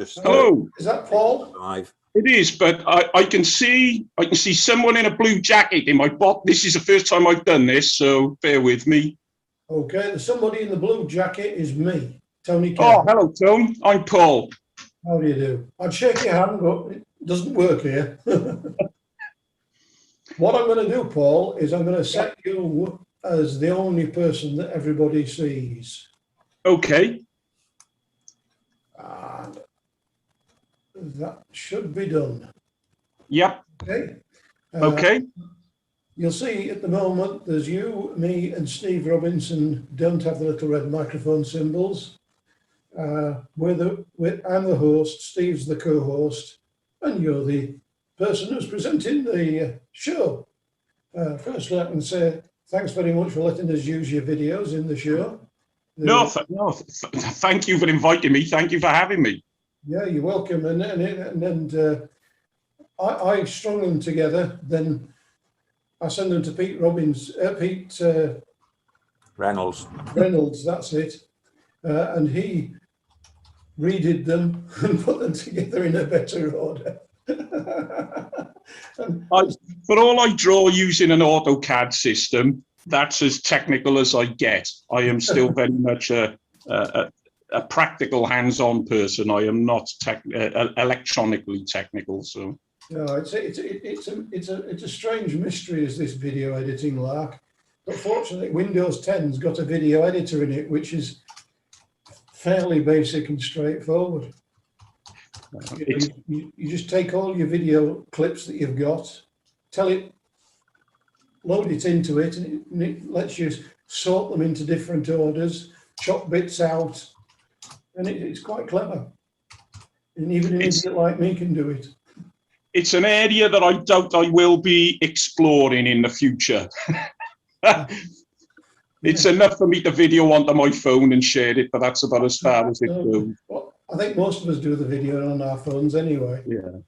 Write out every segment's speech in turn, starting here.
Just Hello. Is that Paul? live. It is, but I can see someone in a blue jacket in my bot. This is the first time I've done this, so bear with me. Okay, somebody in the blue jacket is me, Tony Oh, Kell. hello, Tom. I'm Paul. How do you do? I'd shake your hand, but it doesn't work here. What I'm going to do, Paul, is I'm going to set you as the only person that everybody sees. Okay. And that should be done. Yep. Okay. Okay. You'll see at the moment there's you, me, and Steve Robinson don't have the little red microphone symbols. I'm the host, Steve's the co-host, and you're the person who's presenting the show. Firstly, I can say thanks very much for letting us use your videos in the show. Thank you for inviting me. Thank you for having me. Yeah, you're welcome. And I strung them together. Then I send them to Pete Reynolds. That's it. And he redid them and put them together in a better order. For all I draw using an AutoCAD system, that's as technical as I get. I am still very much a practical, hands-on person. I am not electronically technical. So no, it's a strange mystery, is this video editing lark. But fortunately, Windows 10's got a video editor in it, which is fairly basic and straightforward. You just take all your video clips that you've got, load it into it, and it lets you sort them into different orders, chop bits out, and it's quite clever. And even an idiot like me can do it. It's an area that I doubt I will be exploring in the future. It's enough for me to video onto my phone and share it, but that's about as far as it goes. Well, I think most of us do the video on our phones anyway. Yeah.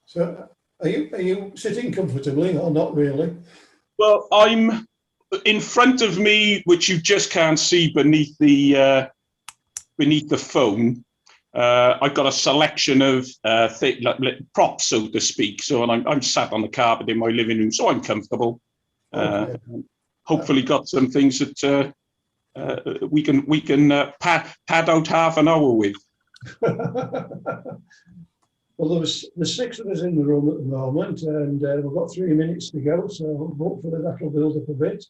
So are you sitting comfortably or not really? Well, I'm in front of me, which you just can't see beneath the phone. I've got a selection of props, so to speak. So, and I'm sat on the carpet in my living room, so I'm comfortable. Okay. Hopefully, got some things that we can pad out half an hour with. Well, there's 6 of us in the room at the moment, and we've got 3 minutes to go. So hopefully that'll build up a bit,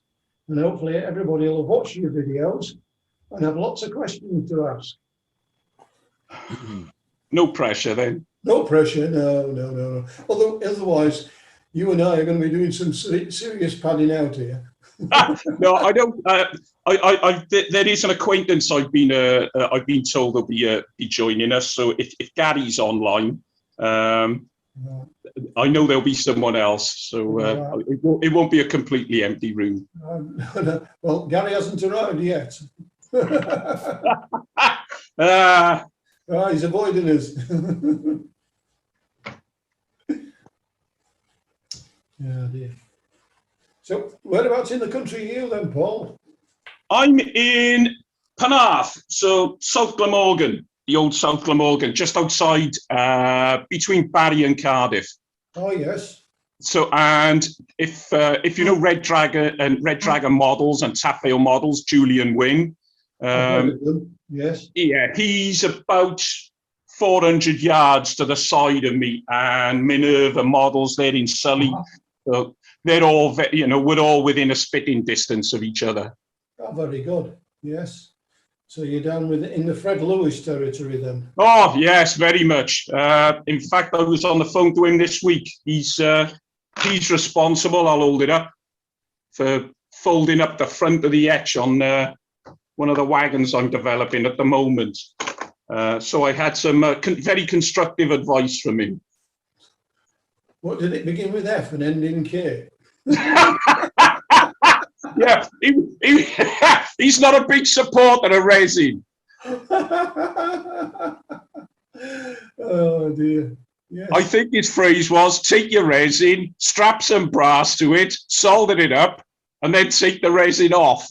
and hopefully everybody will watch your videos and have lots of questions to ask. No pressure then. No pressure, no. Although otherwise, you and I are going to be doing some serious padding out here. No, I don't. There is an acquaintance I've been told will be joining us. So if Gary's online, I know there'll be someone else. So it won't be a completely empty room. No. Well, Gary hasn't arrived yet. He's avoiding us. Oh dear. So whereabouts in the country are you then, Paul? I'm in Penarth, so South Glamorgan, the old South Glamorgan, just outside between Barry and Cardiff. Oh yes. So, and if you know Red Dragon models and Taffrail models, Julian Wing. Yes. Yeah, he's about 400 yards to the side of me, and Minerva models, they're in Sully. So they're all, we're all within a spitting distance of each other. Oh, very good. Yes. So you're down in the Fred Lewis territory then? Oh, yes, very much. In fact, I was on the phone to him this week. He's responsible, I'll hold it up, for folding up the front of the etch on one of the wagons I'm developing at the moment. So I had some very constructive advice from him. What did it begin with F and end in K? Yeah, he's not a big supporter of resin. Oh dear. Yes. I think his phrase was, take your resin, strap some brass to it, solder it up, and then take the resin off.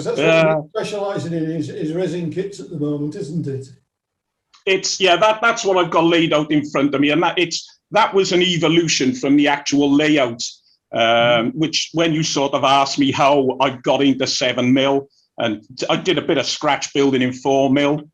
Because that's what you're specialising in is resin kits at the moment, isn't it? That's what I've got laid out in front of me, and that was an evolution from the actual layout, which when you sort of asked me how I got into 7mm, and I did a bit of scratch building in 4mm,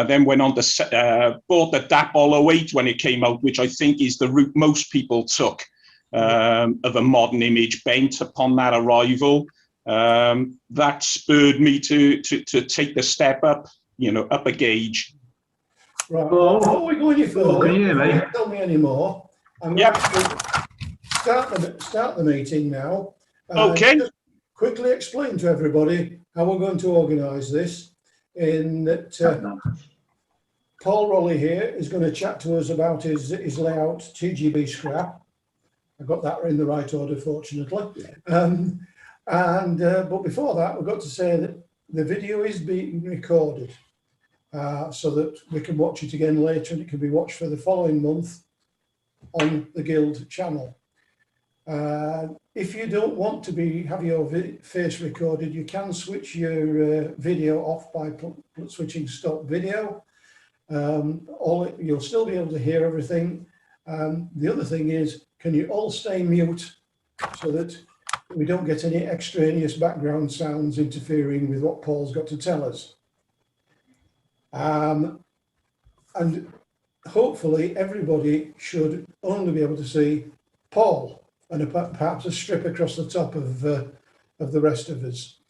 then went on to bought the Bba 08 when it came out, which I think is the route most people took of a modern image bent upon that arrival. That spurred me to take the step up, up a gauge. Right. Well, before we go any further, can you hear me? Tell me any more. I'm going to start the meeting now. Okay. Just quickly explain to everybody how we're going to organise this. In that, Paul Rolley here is going to chat to us about his layout TGB Scrap. I got that in the right order, fortunately. But before that, we've got to say that the video is being recorded so that we can watch it again later, and it can be watched for the following month on the Guild channel. If you don't want to have your face recorded, you can switch your video off by switching stop video. You'll still be able to hear everything. The other thing is, can you all stay mute so that we don't get any extraneous background sounds interfering with what Paul's got to tell us. And hopefully everybody should only be able to see Paul and perhaps a strip across the top of the rest of us.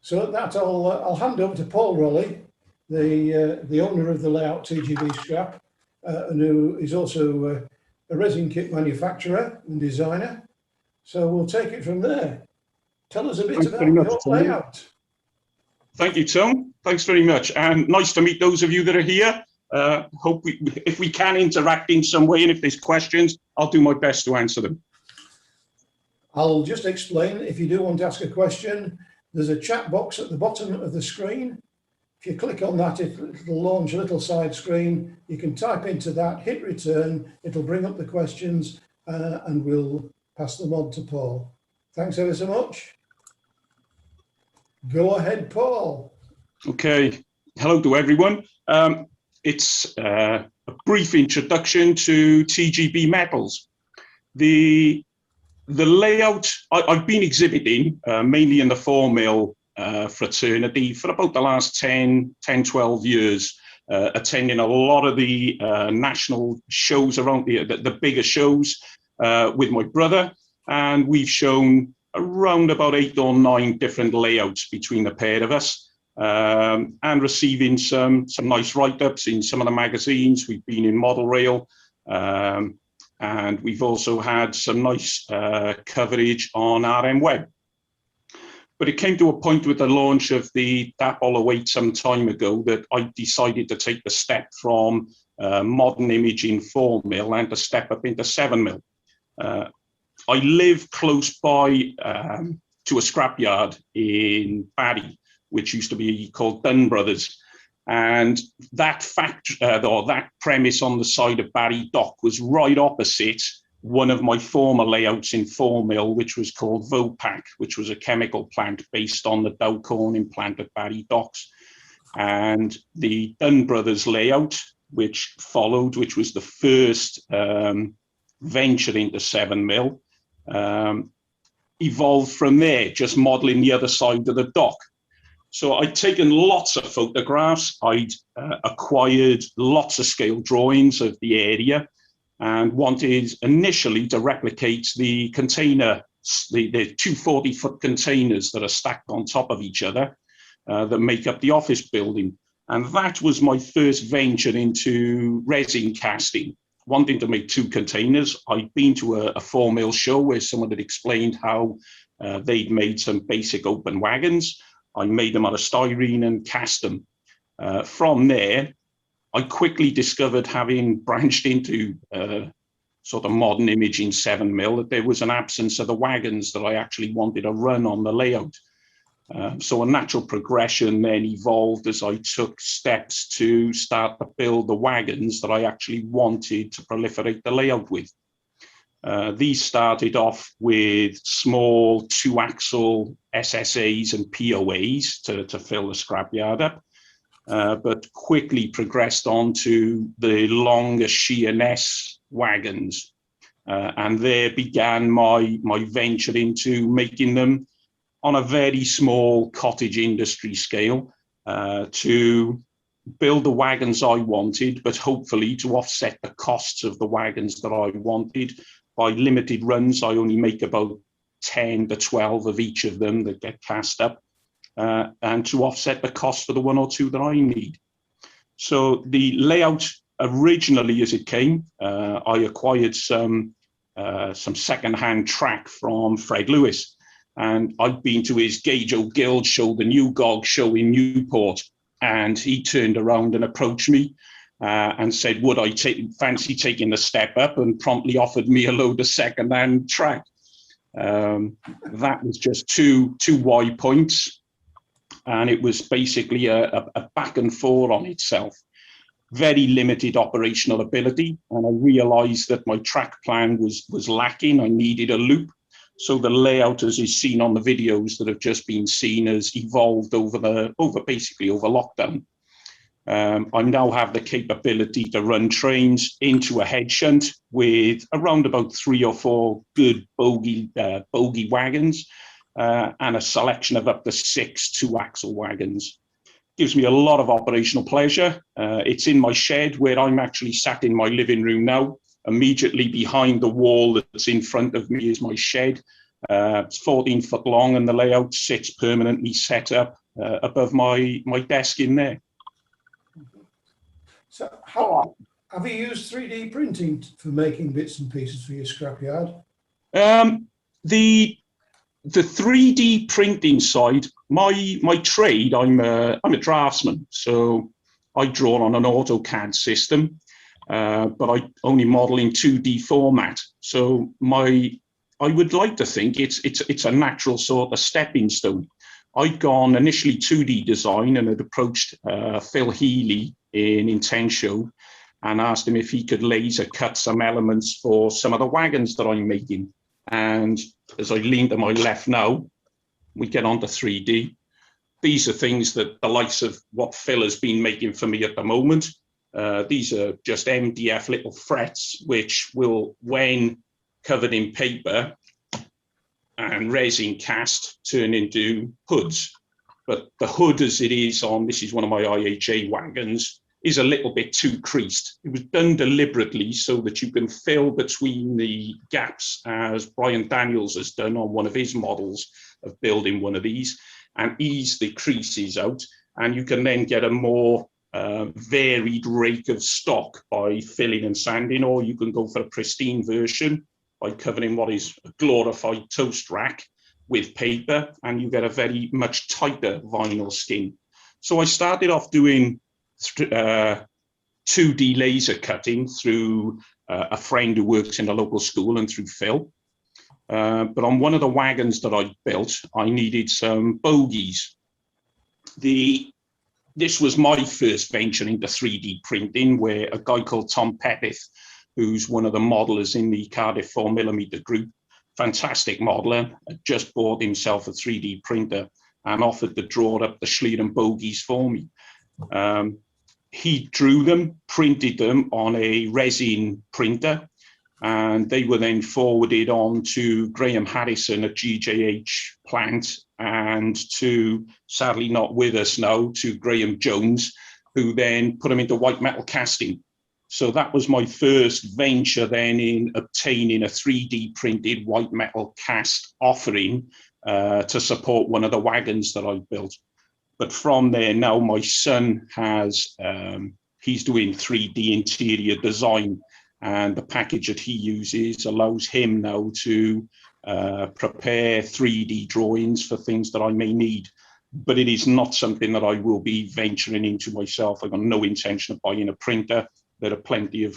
So at that, I'll hand over to Paul Rolley, the owner of the layout TGB Scrap, and who is also a resin kit manufacturer and designer. So we'll take it from there. Tell us a bit about your layout. Thank you, Tom. Thanks very much. And nice to meet those of you that are here. Hope if we can interact in some way, and if there's questions, I'll do my best to answer them. I'll just explain, if you do want to ask a question, there's a chat box at the bottom of the screen. If you click on that, it'll launch a little side screen. You can type into that, hit return, it'll bring up the questions, and we'll pass them on to Paul. Thanks ever so much. Go ahead, Paul. Okay. Hello to everyone. It's a brief introduction to TGB Medals. The layout, I've been exhibiting mainly in the 4mm fraternity for about the last 10, 12 years, attending a lot of the national shows around the bigger shows with my brother, and we've shown around about 8 or 9 different layouts between the pair of us, and receiving some nice write-ups in some of the magazines. We've been in Model Rail, and we've also had some nice coverage on RM Web. But it came to a point with the launch of the Bba 08 some time ago that I decided to take the step from modern imaging 4mm and to step up into 7mm. I live close by to a scrapyard in Barry, which used to be called Dunn Brothers. And that that premise on the side of Barry Dock was right opposite one of my former layouts in 4mm, which was called Vopak, which was a chemical plant based on the Dow Corning plant at Barry Docks. And the Dunn Brothers layout, which followed, which was the first venture into 7mm, evolved from there, just modeling the other side of the dock. So I'd taken lots of photographs, I'd acquired lots of scale drawings of the area, and wanted initially to replicate the container, the 240-foot containers that are stacked on top of each other that make up the office building. And that was my first venture into resin casting, wanting to make 2 containers. I'd been to a 4mm show where someone had explained how they'd made some basic open wagons. I made them out of styrene and cast them. From there, I quickly discovered, having branched into sort of modern imaging 7mm, that there was an absence of the wagons that I actually wanted to run on the layout. So a natural progression then evolved as I took steps to start to build the wagons that I actually wanted to proliferate the layout with. These started off with small 2-axle SSAs and POAs to fill the scrapyard up, but quickly progressed on to the longer Sheerness wagons. And there began my venture into making them on a very small cottage industry scale, to build the wagons I wanted, but hopefully to offset the costs of the wagons that I wanted. By limited runs, I only make about 10 to 12 of each of them that get cast up, and to offset the cost for the 1 or 2 that I need. So the layout originally, as it came, I acquired some second-hand track from Fred Lewis, and I'd been to his Gage O'Gill show, the New Gog show in Newport, and he turned around and approached me and said, would I fancy taking the step up, and promptly offered me a load of second-hand track. That was just two Y points, and it was basically a back and forth on itself. Very limited operational ability, and I realized that my track plan was lacking. I needed a loop. So the layout, as is seen on the videos that have just been seen, has evolved over lockdown. I now have the capability to run trains into a head shunt with around about 3 or 4 good bogie wagons, and a selection of up to 6 2-axle wagons. Gives me a lot of operational pleasure. It's in my shed where I'm actually sat in my living room now. Immediately behind the wall that's in front of me is my shed. It's 14 foot long, and the layout sits permanently set up above my desk in there. So how have you used 3D printing for making bits and pieces for your scrapyard? The 3D printing side, my trade, I'm a draftsman, so I draw on an AutoCAD system, but I only model in 2D format. So I would like to think it's a natural sort of stepping stone. I'd gone initially 2D design and had approached Phil Healy in Intensio and asked him if he could laser cut some elements for some of the wagons that I'm making. And as I lean to my left now, we get on to 3D. These are things that the likes of what Phil has been making for me at the moment. These are just MDF little frets, which will, when covered in paper and resin cast, turn into hoods. But the hood as it is on, this is one of my IHA wagons, is a little bit too creased. It was done deliberately so that you can fill between the gaps, as Brian Daniels has done on one of his models of building one of these, and ease the creases out. And you can then get a more varied rake of stock by filling and sanding, or you can go for a pristine version by covering what is a glorified toast rack with paper, and you get a very much tighter vinyl skin. So I started off doing 2D laser cutting through a friend who works in a local school and through Phil. But on one of the wagons that I built, I needed some bogies. This was my first venture into 3D printing, where a guy called Tom Pepith, who's one of the modelers in the Cardiff 4mm group, fantastic modeler, had just bought himself a 3D printer and offered to draw up the Schlieren bogies for me. He drew them, printed them on a resin printer, and they were then forwarded on to Graham Harrison at GJH plant, and to, sadly not with us now, to Graham Jones, who then put them into white metal casting. So that was my first venture then in obtaining a 3D printed white metal cast offering to support one of the wagons that I built. But from there now, my son has, he's doing 3D interior design, and the package that he uses allows him now to prepare 3D drawings for things that I may need. But it is not something that I will be venturing into myself. I've got no intention of buying a printer. There are plenty of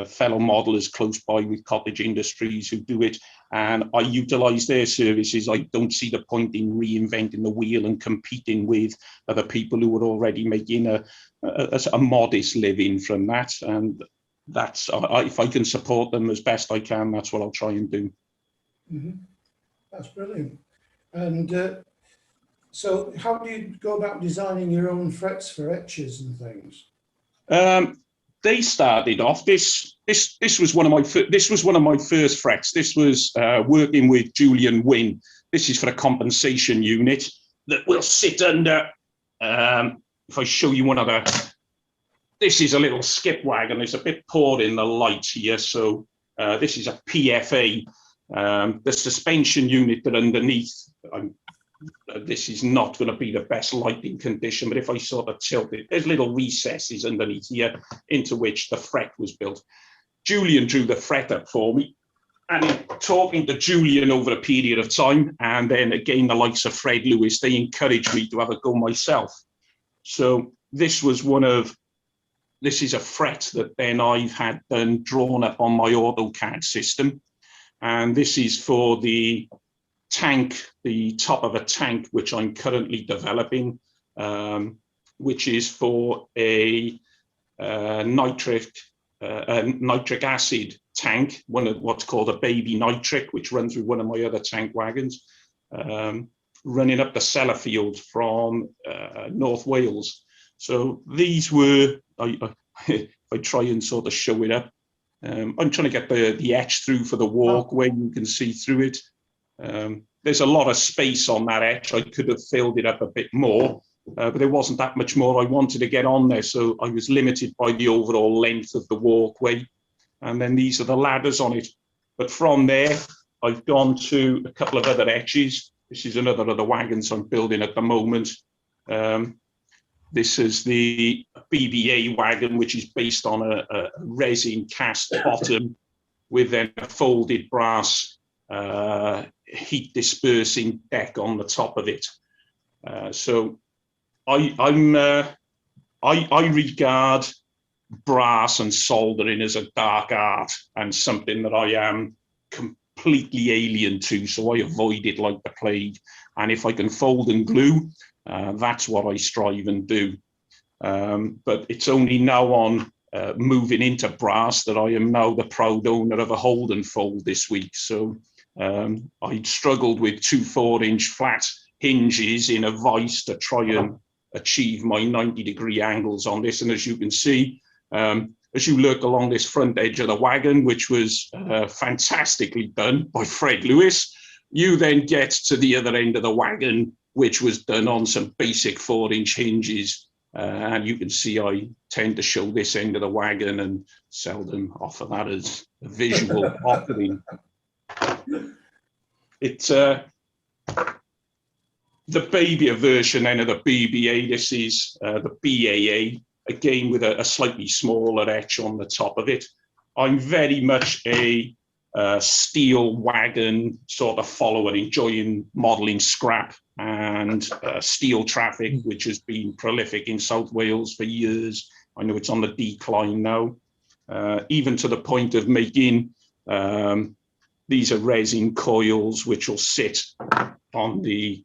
fellow modelers close by with cottage industries who do it, and I utilize their services. I don't see the point in reinventing the wheel and competing with other people who are already making a modest living from that. And that's if I can support them as best I can, that's what I'll try and do. Mm-hmm. That's brilliant. And so how do you go about designing your own frets for etches and things? They started off. This was one of my first frets. This was working with Julian Wynne. This is for a compensation unit that will sit under. If I show you one of the, this is a little skip wagon. There's a bit poor in the light here, so this is a PFA. The suspension unit that underneath, this is not going to be the best lighting condition, but if I sort of tilt it, there's little recesses underneath here into which the fret was built. Julian drew the fret up for me, and in talking to Julian over a period of time, and then again the likes of Fred Lewis, they encouraged me to have a go myself. So this is a fret that then I've had drawn up on my AutoCAD system, and this is for the tank, the top of a tank, which I'm currently developing, which is for a nitric acid tank, one of what's called a baby nitric, which runs through one of my other tank wagons, running up the Sellafield from North Wales. So these were, if I try and sort of show it up, I'm trying to get the etch through for the walkway. You can see through it. There's a lot of space on that etch. I could have filled it up a bit more, but there wasn't that much more I wanted to get on there, so I was limited by the overall length of the walkway. And then these are the ladders on it. But from there, I've gone to a couple of other etches. This is another of the wagons I'm building at the moment. This is the Bba Wagon, which is based on a resin cast bottom with then a folded brass heat dispersing deck on the top of it. So I regard brass and soldering as a dark art and something that I am completely alien to, so I avoid it like the plague. And if I can fold and glue, that's what I strive and do. But it's only now on moving into brass that I am now the proud owner of a hold and fold this week. So I struggled with 2 4-inch flat hinges in a vise to try and achieve my 90-degree angles on this. And as you can see, as you look along this front edge of the wagon, which was fantastically done by Fred Lewis, you then get to the other end of the wagon, which was done on some basic 4-inch hinges. And you can see I tend to show this end of the wagon and seldom offer that as a visual offering. It's the baby version then of the BBA. This is the BAA, again with a slightly smaller etch on the top of it. I'm very much a steel wagon sort of follower, enjoying modelling scrap and steel traffic, which has been prolific in South Wales for years. I know it's on the decline now, even to the point of making these are resin coils which will sit on the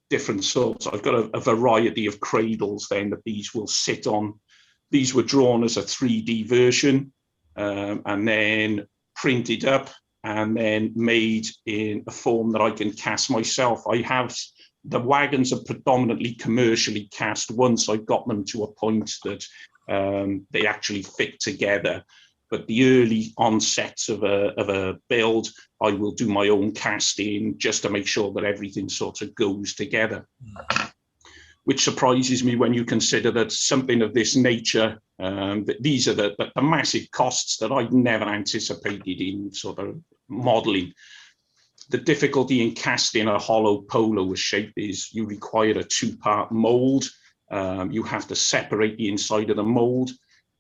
different sorts. I've got a variety of cradles then that these will sit on. These were drawn as a 3D version and then printed up and then made in a form that I can cast myself. The wagons are predominantly commercially cast once I've got them to a point that they actually fit together. But the early onsets of a build, I will do my own casting just to make sure that everything sort of goes together. Which surprises me when you consider that something of this nature, these are the massive costs that I'd never anticipated in sort of modeling. The difficulty in casting a hollow polo shape is you require a 2-part mold. You have to separate the inside of the mold.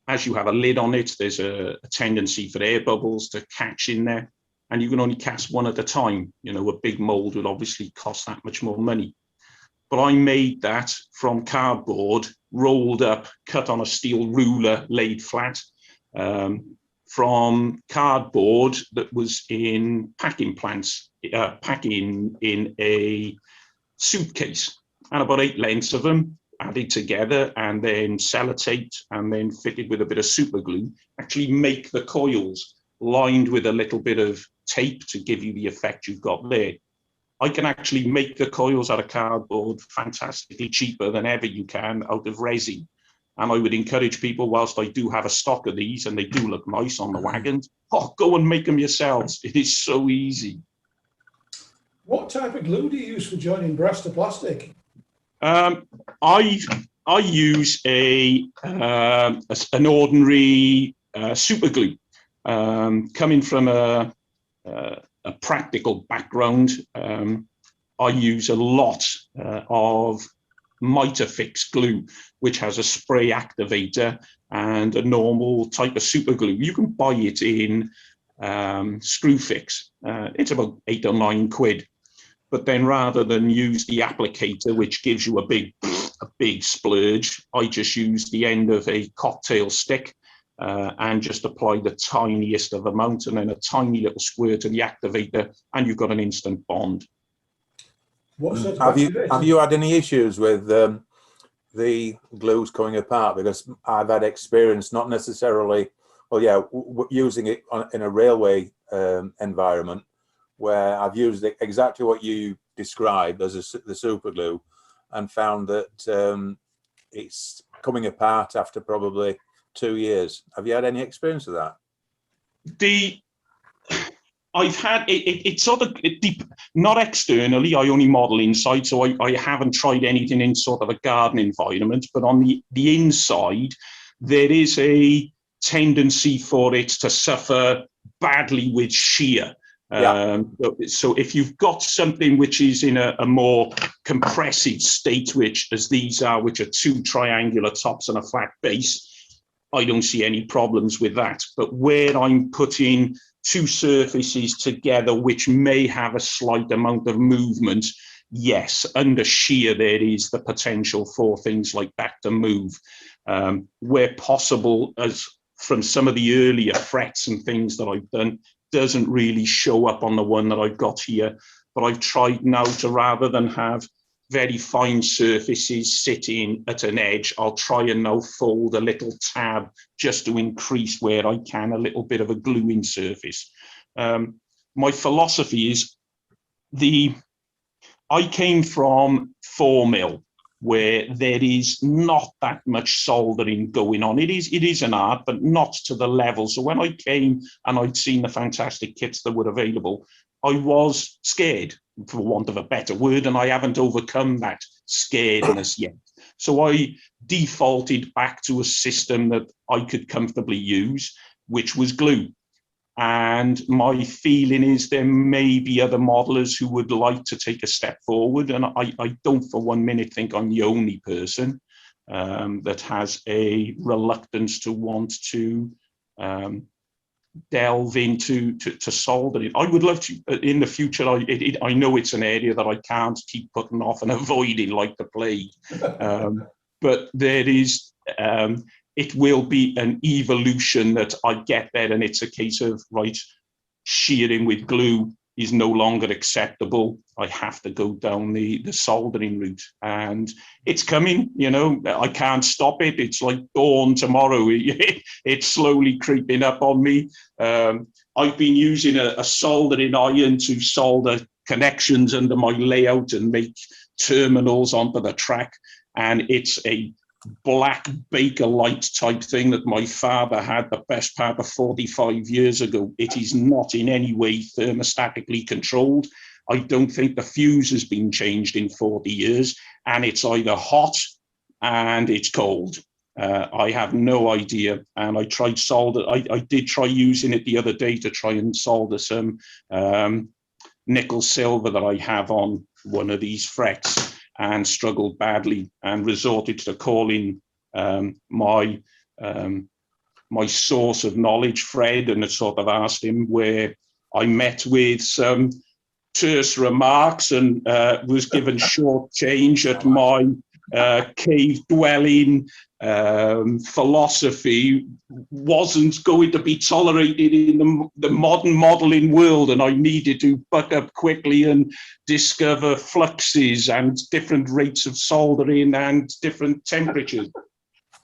As you have a lid on it, there's a tendency for air bubbles to catch in there, and you can only cast one at a time. You know, a big mold would obviously cost that much more money. But I made that from cardboard, rolled up, cut on a steel ruler, laid flat, from cardboard that was in packing plants, packing in a suitcase, and about 8 lengths of them. added together and then sellotaped and then fitted with a bit of super glue, actually make the coils lined with a little bit of tape to give you the effect you've got there. I can actually make the coils out of cardboard fantastically cheaper than ever you can out of resin. And I would encourage people, whilst I do have a stock of these and they do look nice on the wagons, go and make them yourselves. It is so easy. What type of glue do you use for joining brass to plastic? I use an ordinary super glue. Coming from a practical background, I use a lot of Mitafix glue, which has a spray activator and a normal type of super glue. You can buy it in Screwfix. It's about £8 or £9. But then rather than use the applicator, which gives you a big splurge, I just use the end of a cocktail stick and just apply the tiniest of amount and then a tiny little squirt of the activator, and you've got an instant bond. Have you had any issues with the glues coming apart? Because I've had experience, not necessarily, using it in a railway environment, where I've used exactly what you described as the super glue, and found that it's coming apart after probably 2 years. Have you had any experience of that? I've had it sort of deep, not externally. I only model inside, so I haven't tried anything in sort of a garden environment. But on the inside, there is a tendency for it to suffer badly with shear. Yeah. So if you've got something which is in a more compressive state, which as these are, which are two triangular tops and a flat base, I don't see any problems with that. But where I'm putting two surfaces together which may have a slight amount of movement, yes, under shear there is the potential for things like that to move. Where possible, as from some of the earlier frets and things that I've done, doesn't really show up on the one that I've got here. But I've tried now to, rather than have very fine surfaces sitting at an edge, I'll try and now fold a little tab just to increase where I can a little bit of a gluing surface. My philosophy is I came from 4mm, where there is not that much soldering going on. It is an art, but not to the level. So when I came and I'd seen the fantastic kits that were available, I was scared, for want of a better word, and I haven't overcome that scaredness yet. So I defaulted back to a system that I could comfortably use, which was glue. And my feeling is there may be other modelers who would like to take a step forward. And I don't for 1 minute think I'm the only person that has a reluctance to want to delve into soldering. I would love to in the future. I know it's an area that I can't keep putting off and avoiding like the plague. But there is, it will be an evolution that I get there, and it's a case of, right, shearing with glue is no longer acceptable. I have to go down the soldering route, and it's coming, you know, I can't stop it. It's like dawn tomorrow. It's slowly creeping up on me. I've been using a soldering iron to solder connections under my layout and make terminals onto the track, and it's a black Bakelite type thing that my father had the best part of 45 years ago. It is not in any way thermostatically controlled. I don't think the fuse has been changed in 40 years, and it's either hot and it's cold. I have no idea. And I tried solder. I did try using it the other day to try and solder some nickel silver that I have on one of these frets, and struggled badly, and resorted to calling my source of knowledge, Fred, and I sort of asked him, where I met with some terse remarks and was given short change at my cave dwelling philosophy wasn't going to be tolerated in the modern modeling world, and I needed to buck up quickly and discover fluxes and different rates of soldering and different temperatures.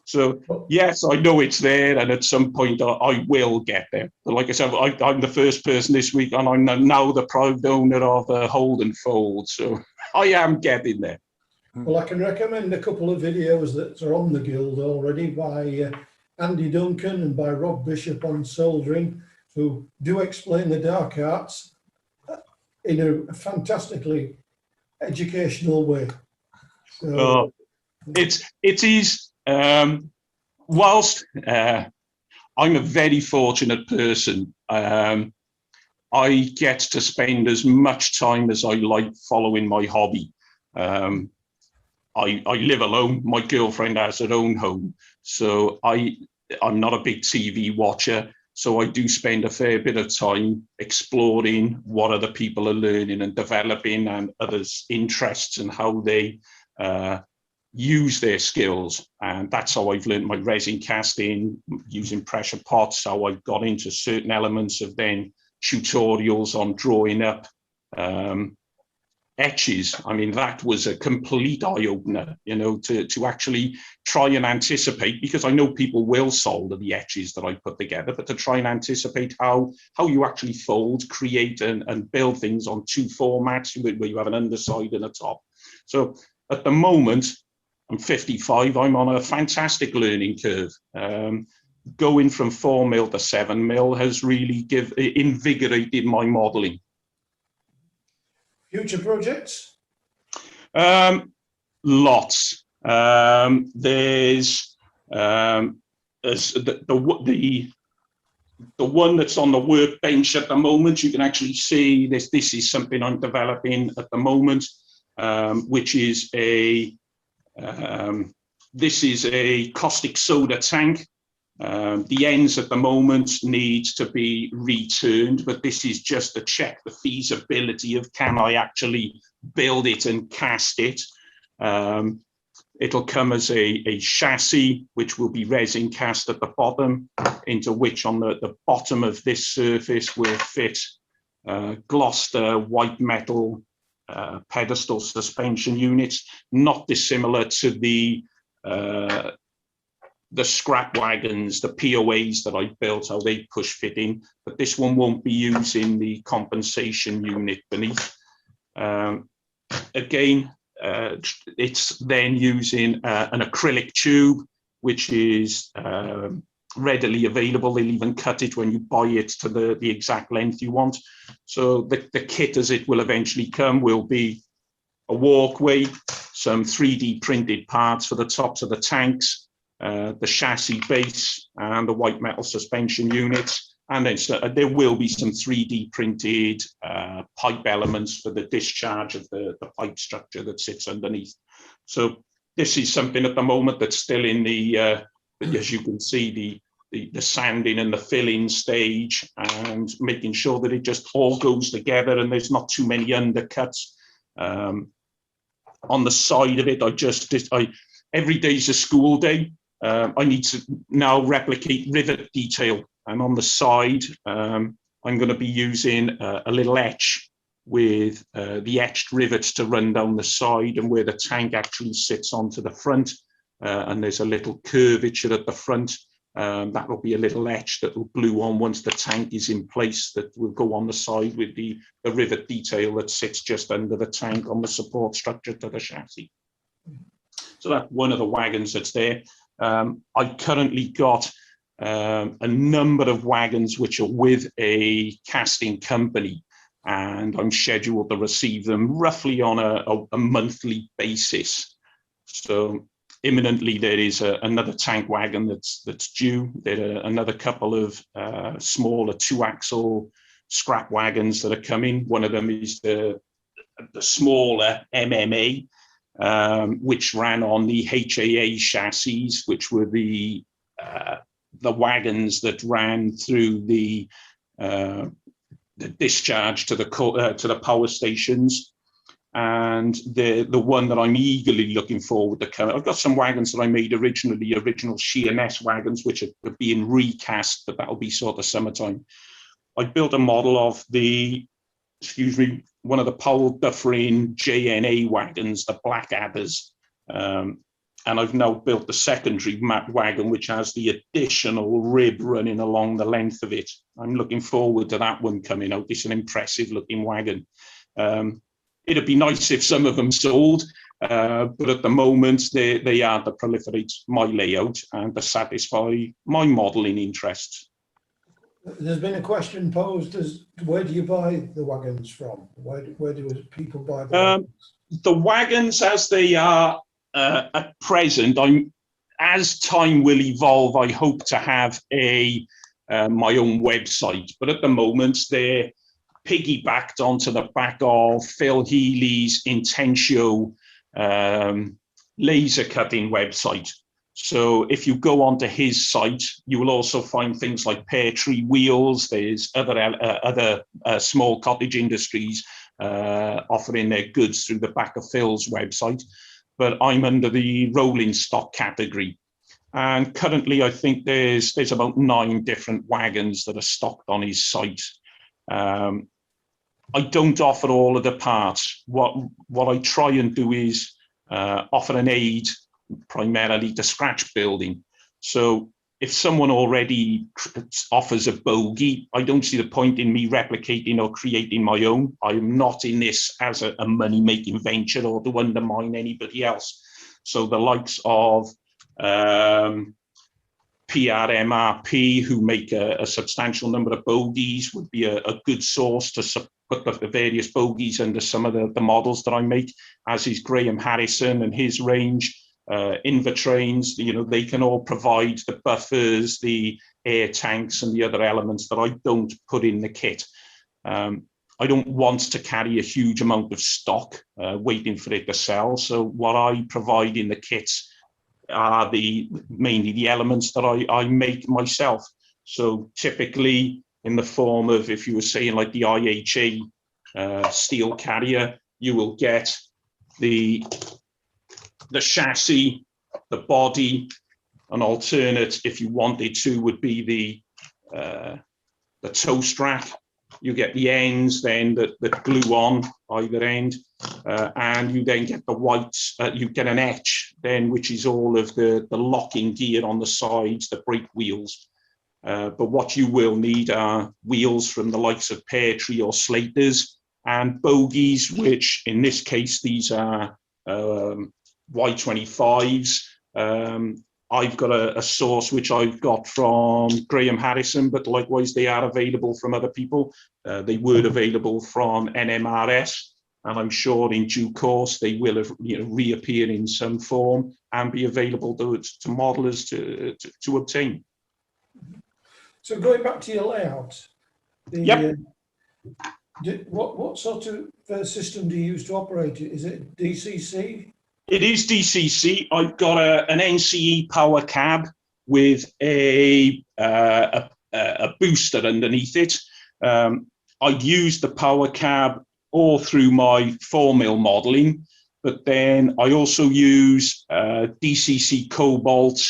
So yes, I know it's there, and at some point I will get there. But like I said, I'm the first person this week, and I'm now the proud owner of a hold and fold. So I am getting there. Well, I can recommend a couple of videos that are on the Guild already by Andy Duncan and by Rob Bishop on soldering, who do explain the dark arts in a fantastically educational way. So, it is. Whilst I'm a very fortunate person, I get to spend as much time as I like following my hobby. I live alone. My girlfriend has her own home, so I'm not a big TV watcher. So I do spend a fair bit of time exploring what other people are learning and developing, and others' interests and how they use their skills. And that's how I've learned my resin casting, using pressure pots, how I got into certain elements of then tutorials on drawing up etches. I mean, that was a complete eye-opener, you know, to actually try and anticipate, because I know people will solder the etches that I put together, but to try and anticipate how you actually fold, create and build things on two formats where you have an underside and a top. So at the moment, I'm 55, I'm on a fantastic learning curve. Going from 4mm to 7mm has really invigorated my modeling. future projects? Lots. There's the one that's on the workbench at the moment. You can actually see this. This is something I'm developing at the moment, which is this is a caustic soda tank. The ends at the moment need to be returned, but this is just to check the feasibility of, can I actually build it and cast it. It'll come as a chassis, which will be resin cast at the bottom, into which on the bottom of this surface will fit Gloucester white metal pedestal suspension units, not dissimilar to the scrap wagons, the POAs that I built, how they push fit in, but this one won't be using the compensation unit beneath. Again, it's then using an acrylic tube, which is readily available. They'll even cut it when you buy it to the exact length you want. So the kit, as it will eventually come, will be a walkway, some 3D printed parts for the tops of the tanks, the chassis base and the white metal suspension units, and then there will be some 3D printed pipe elements for the discharge of the pipe structure that sits underneath. So this is something at the moment that's still in the, as you can see, the sanding and the filling stage, and making sure that it just all goes together and there's not too many undercuts. On the side of it, every day's a school day. I need to now replicate rivet detail, and on the side I'm going to be using a little etch with the etched rivets to run down the side, and where the tank actually sits onto the front, and there's a little curvature at the front. That will be a little etch that will glue on once the tank is in place, that will go on the side with the rivet detail that sits just under the tank on the support structure to the chassis. So that's one of the wagons that's there. I currently got a number of wagons which are with a casting company, and I'm scheduled to receive them roughly on a monthly basis. So imminently there is another tank wagon that's due. There are another couple of smaller 2-axle scrap wagons that are coming. One of them is the smaller MMA, which ran on the HAA chassis, which were the wagons that ran through the discharge to the power stations. and the one that I'm eagerly looking forward to coming. I've got some wagons that I made originally, original Sheerness wagons, which are being recast, but that'll be sort of summertime. I built a model of one of the Powell Dufferin JNA wagons, the Black Adders. And I've now built the secondary wagon, which has the additional rib running along the length of it. I'm looking forward to that one coming out. It's an impressive looking wagon. It'd be nice if some of them sold, but at the moment they are to proliferate my layout and to satisfy my modelling interests. There's been a question posed as where do you buy the wagons from? Where do people buy the wagons? The wagons as they are at present, as time will evolve, I hope to have my own website, but at the moment they're piggybacked onto the back of Phil Healy's Intentio laser cutting website. So if you go onto his site, you will also find things like pear tree wheels. There's other small cottage industries offering their goods through the back of Phil's website. But I'm under the rolling stock category. And currently, I think there's about 9 different wagons that are stocked on his site. I don't offer all of the parts. What I try and do is offer an aid primarily to scratch building. So if someone already offers a bogie, I don't see the point in me replicating or creating my own. I'm not in this as a money-making venture or to undermine anybody else. So the likes of PRMRP, who make a substantial number of bogies, would be a good source to put the various bogies under some of the models that I make, as is Graham Harrison and his range. Invertrains, they can all provide the buffers, the air tanks and the other elements that I don't put in the kit. I don't want to carry a huge amount of stock waiting for it to sell. So what I provide in the kits are mainly the elements that I make myself. So typically in the form of, if you were saying like the IHA steel carrier, you will get the chassis, the body. An alternate, if you wanted to, would be the toe strap. You get the ends then that glue on either end, and you then get the white, you get an etch then, which is all of the locking gear on the sides, the brake wheels. But what you will need are wheels from the likes of Pear Tree or Slaters, and bogies, which in this case, these are Y25s. I've got a source which I've got from Graham Harrison, but likewise they are available from other people. They were available from NMRS, and I'm sure in due course they will reappear in some form and be available to modelers to obtain. So going back to your layout, Yep. What sort of system do you use to operate it? Is it DCC? It is DCC. I've got an NCE power cab with a booster underneath it. I'd used the power cab all through my 4mm modeling, but then I also use DCC Cobalt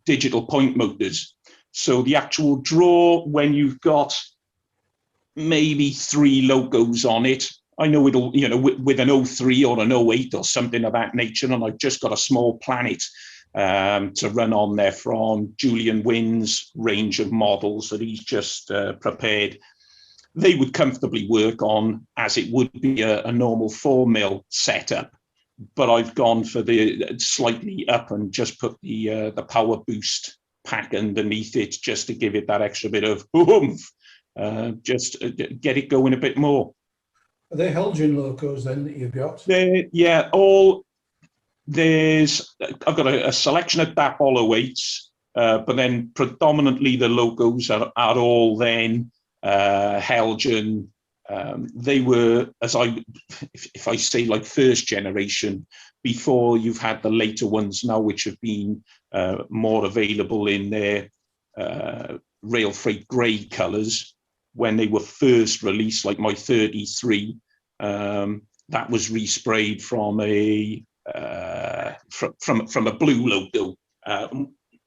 digital point motors. So the actual draw, when you've got maybe 3 logos on it, I know it'll, with an 03 or an 08 or something of that nature, and I've just got a small Planet to run on there from Julian Wynn's range of models that he's just prepared. They would comfortably work on as it would be a normal 4mm setup, but I've gone for the slightly up and just put the power boost pack underneath it just to give it that extra bit of oomph, just get it going a bit more. Are they Helgen locos then that you've got? Yeah, I've got a selection of DAP 08s, but then predominantly the logos are all then Helgen. They were, if I say like first generation, before you've had the later ones now, which have been more available in their rail freight grey colours. When they were first released, like my 33, that was resprayed from a from a blue logo.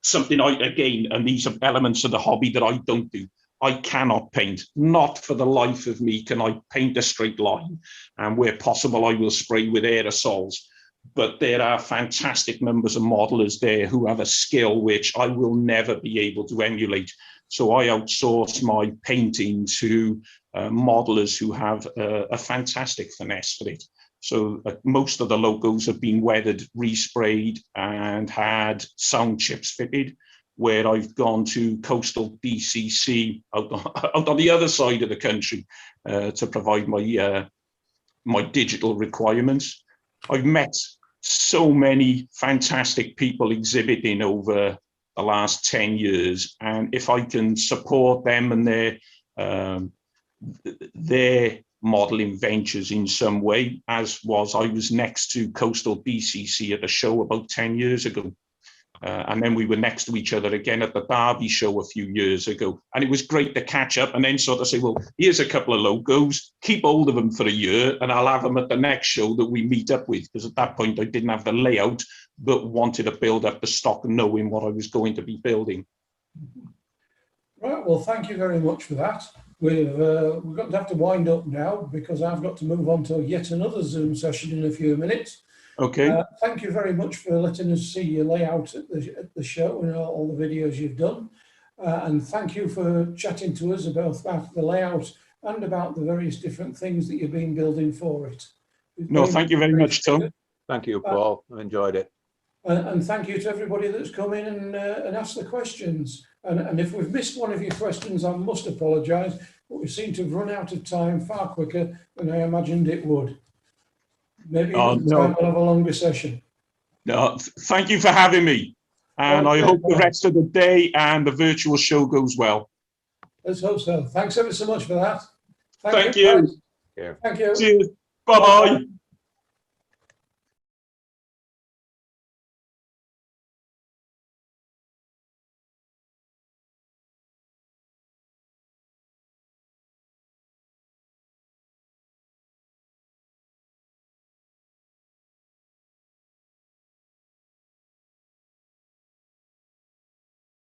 Something again, and these are elements of the hobby that I don't do. I cannot paint, not for the life of me can I paint a straight line, and where possible I will spray with aerosols. But there are fantastic members of modelers there who have a skill which I will never be able to emulate. So I outsource my painting to modelers who have a fantastic finesse for it. So most of the logos have been weathered, resprayed, and had sound chips fitted, where I've gone to coastal BCC out on the other side of the country to provide my my digital requirements. I've met so many fantastic people exhibiting over the last 10 years, and if I can support them and their modeling ventures in some way, as was I was next to coastal BCC at a show about 10 years ago. And then we were next to each other again at the Derby show a few years ago. And it was great to catch up and then sort of say, well, here's a couple of logos, keep hold of them for a year and I'll have them at the next show that we meet up with. Because at that point I didn't have the layout, but wanted to build up the stock knowing what I was going to be building. Right, well, thank you very much for that. We've got to have to wind up now because I've got to move on to yet another Zoom session in a few minutes. Okay. Thank you very much for letting us see your layout at the show and all the videos you've done. And thank you for chatting to us about the layout and about the various different things that you've been building for it. No, thank you very much, Tom. Thank you, Paul. I enjoyed it. And thank you to everybody that's come in and asked the questions. And if we've missed one of your questions, I must apologise, but we seem to have run out of time far quicker than I imagined it would. Maybe next time we'll have a longer session. No, thank you for having me. And I hope the rest of the day and the virtual show goes well. Let's hope so. Thanks ever so much for that. Thank you. Thank you. Cheers. Bye-bye.